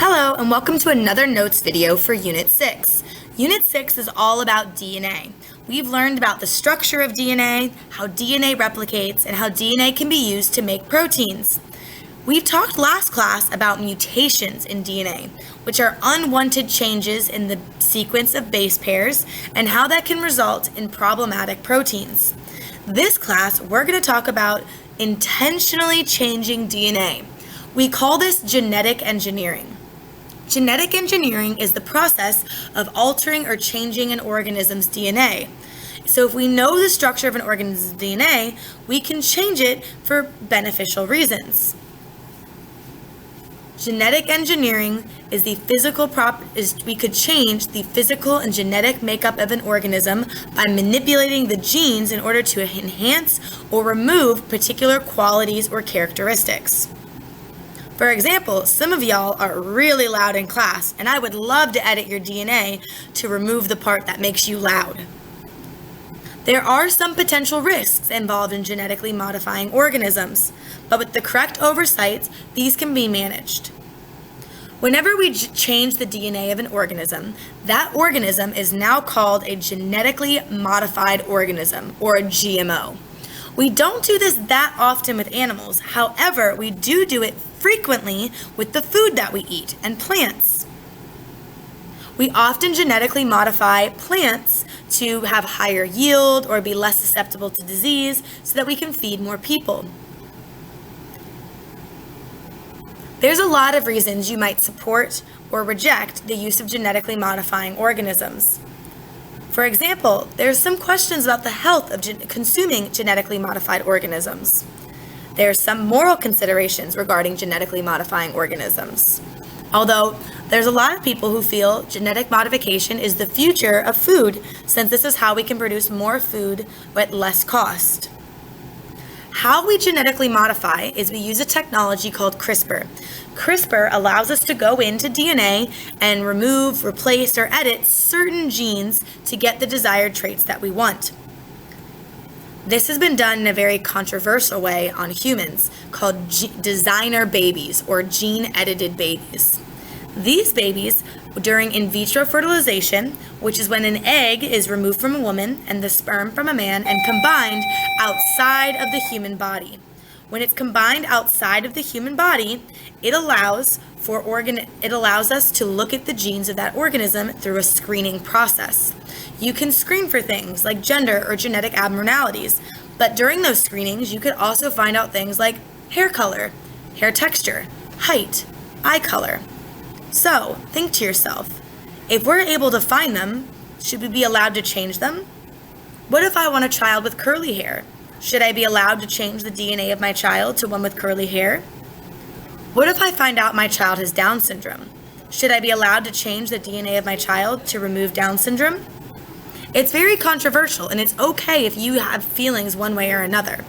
Hello and welcome to another notes video for Unit 6. Unit 6 is all about DNA. We've learned about the structure of DNA, how DNA replicates, and how DNA can be used to make proteins. We've talked last class about mutations in DNA, which are unwanted changes in the sequence of base pairs and how that can result in problematic proteins. This class, we're going to talk about intentionally changing DNA. We call this genetic engineering. Genetic engineering is the process of altering or changing an organism's DNA. So if we know the structure of an organism's DNA, we can change it for beneficial reasons. Genetic engineering is we could change the physical and genetic makeup of an organism by manipulating the genes in order to enhance or remove particular qualities or characteristics. For example, some of y'all are really loud in class, and I would love to edit your DNA to remove the part that makes you loud. There are some potential risks involved in genetically modifying organisms, but with the correct oversight, these can be managed. Whenever we change the DNA of an organism, that organism is now called a genetically modified organism, or a GMO. We don't do this that often with animals. However, we do it frequently with the food that we eat and plants. We often genetically modify plants to have higher yield or be less susceptible to disease so that we can feed more people. There's a lot of reasons you might support or reject the use of genetically modifying organisms. For example, there's some questions about the health of consuming genetically modified organisms. There are some moral considerations regarding genetically modifying organisms. Although, there's a lot of people who feel genetic modification is the future of food, since this is how we can produce more food at less cost. How we genetically modify is we use a technology called CRISPR. CRISPR allows us to go into DNA and remove, replace, or edit certain genes to get the desired traits that we want. This has been done in a very controversial way on humans called designer babies or gene-edited babies. These babies, during in vitro fertilization, which is when an egg is removed from a woman and the sperm from a man and combined outside of the human body. When it's combined outside of the human body, it allows us to look at the genes of that organism through a screening process. You can screen for things like gender or genetic abnormalities, but during those screenings, you could also find out things like hair color, hair texture, height, eye color. So, think to yourself, if we're able to find them, should we be allowed to change them? What if I want a child with curly hair? Should I be allowed to change the DNA of my child to one with curly hair? What if I find out my child has Down syndrome? Should I be allowed to change the DNA of my child to remove Down syndrome? It's very controversial, and it's okay if you have feelings one way or another.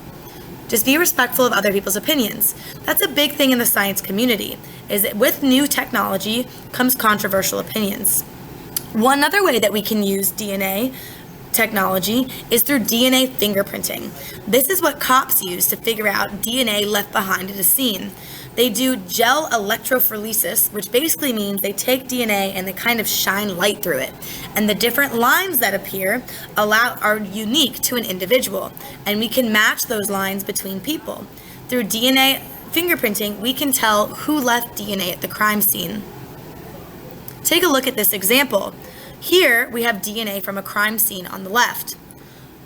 Just be respectful of other people's opinions. That's a big thing in the science community, is that with new technology comes controversial opinions. One other way that we can use DNA technology is through DNA fingerprinting. This is what cops use to figure out DNA left behind at a scene. They do gel electrophoresis, which basically means they take DNA and they kind of shine light through it. And the different lines that appear are unique to an individual, and we can match those lines between people. Through DNA fingerprinting, we can tell who left DNA at the crime scene. Take a look at this example. Here we have DNA from a crime scene on the left.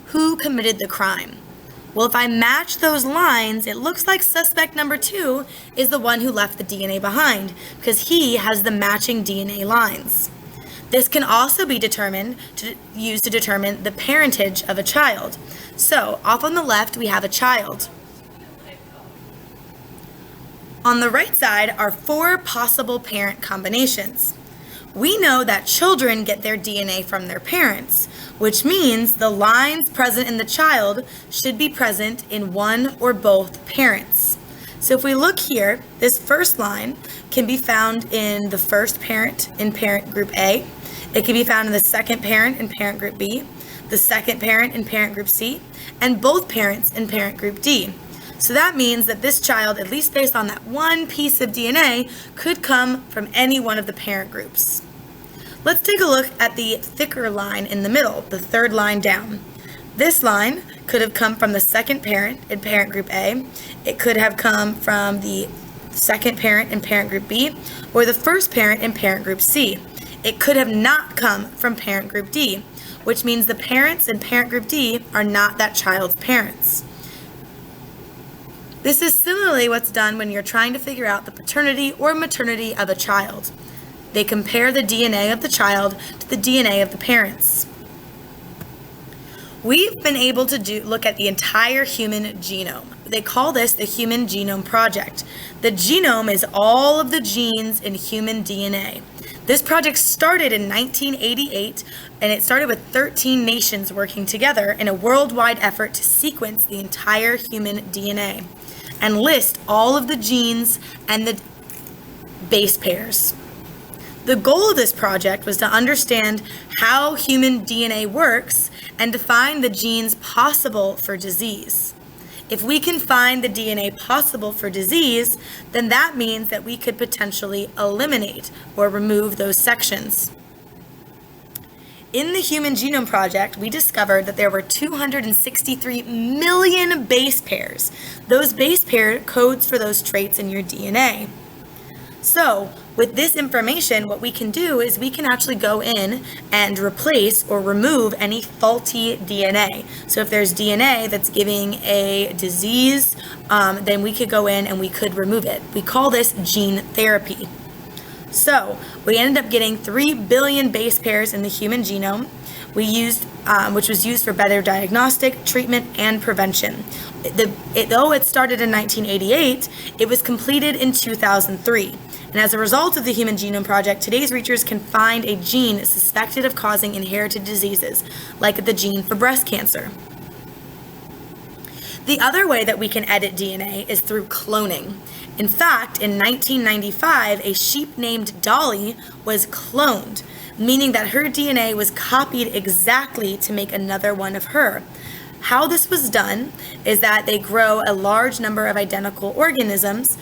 Who committed the crime? Well, if I match those lines, it looks like suspect number 2 is the one who left the DNA behind, because he has the matching DNA lines. This can also be used to determine the parentage of a child. So, off on the left, we have a child. On the right side are 4 possible parent combinations. We know that children get their DNA from their parents, which means the lines present in the child should be present in one or both parents. So if we look here, this first line can be found in the first parent in parent group A. It can be found in the second parent in parent group B, the second parent in parent group C, and both parents in parent group D. So that means that this child, at least based on that one piece of DNA, could come from any one of the parent groups. Let's take a look at the thicker line in the middle, the third line down. This line could have come from the second parent in parent group A. It could have come from the second parent in parent group B, or the first parent in parent group C. It could have not come from parent group D, which means the parents in parent group D are not that child's parents. This is similarly what's done when you're trying to figure out the paternity or maternity of a child. They compare the DNA of the child to the DNA of the parents. We've been able to look at the entire human genome. They call this the Human Genome Project. The genome is all of the genes in human DNA. This project started in 1988, and it started with 13 nations working together in a worldwide effort to sequence the entire human DNA and list all of the genes and the base pairs. The goal of this project was to understand how human DNA works and to find the genes possible for disease. If we can find the DNA possible for disease, then that means that we could potentially eliminate or remove those sections. In the Human Genome Project, we discovered that there were 263 million base pairs. Those base pair codes for those traits in your DNA. So, with this information, what we can do is we can actually go in and replace or remove any faulty DNA. So if there's DNA that's giving a disease, then we could go in and we could remove it. We call this gene therapy. So we ended up getting 3 billion base pairs in the human genome, which was used for better diagnostic, treatment, and prevention. Though it started in 1988, it was completed in 2003. And as a result of the Human Genome Project, today's researchers can find a gene suspected of causing inherited diseases, like the gene for breast cancer. The other way that we can edit DNA is through cloning. In fact, in 1995, a sheep named Dolly was cloned, meaning that her DNA was copied exactly to make another one of her. How this was done is that they grow a large number of identical organisms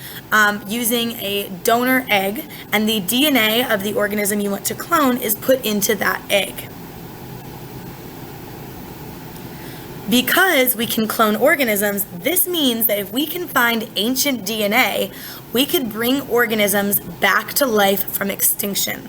using a donor egg, and the DNA of the organism you want to clone is put into that egg. Because we can clone organisms, this means that if we can find ancient DNA, we could bring organisms back to life from extinction.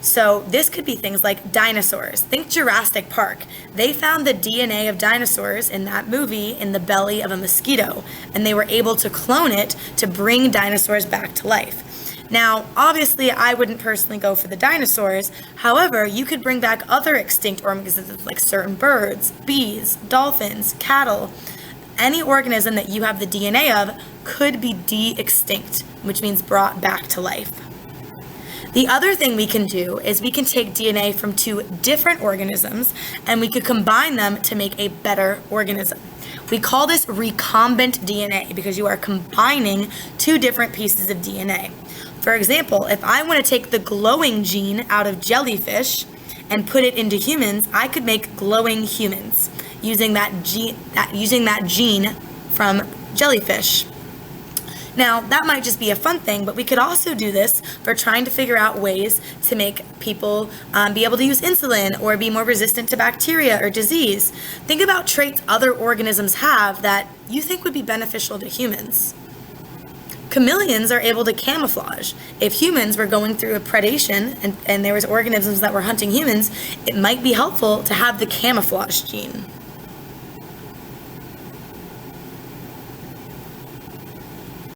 So this could be things like dinosaurs. Think Jurassic Park. They found the DNA of dinosaurs in that movie in the belly of a mosquito, and they were able to clone it to bring dinosaurs back to life. Now, obviously, I wouldn't personally go for the dinosaurs. However, you could bring back other extinct organisms like certain birds, bees, dolphins, cattle. Any organism that you have the DNA of could be de-extinct, which means brought back to life. The other thing we can do is we can take DNA from 2 different organisms and we could combine them to make a better organism. We call this recombinant DNA because you are combining 2 different pieces of DNA. For example, if I want to take the glowing gene out of jellyfish and put it into humans, I could make glowing humans using that gene from jellyfish. Now, that might just be a fun thing, but we could also do this for trying to figure out ways to make people be able to use insulin or be more resistant to bacteria or disease. Think about traits other organisms have that you think would be beneficial to humans. Chameleons are able to camouflage. If humans were going through a predation and there was organisms that were hunting humans, it might be helpful to have the camouflage gene.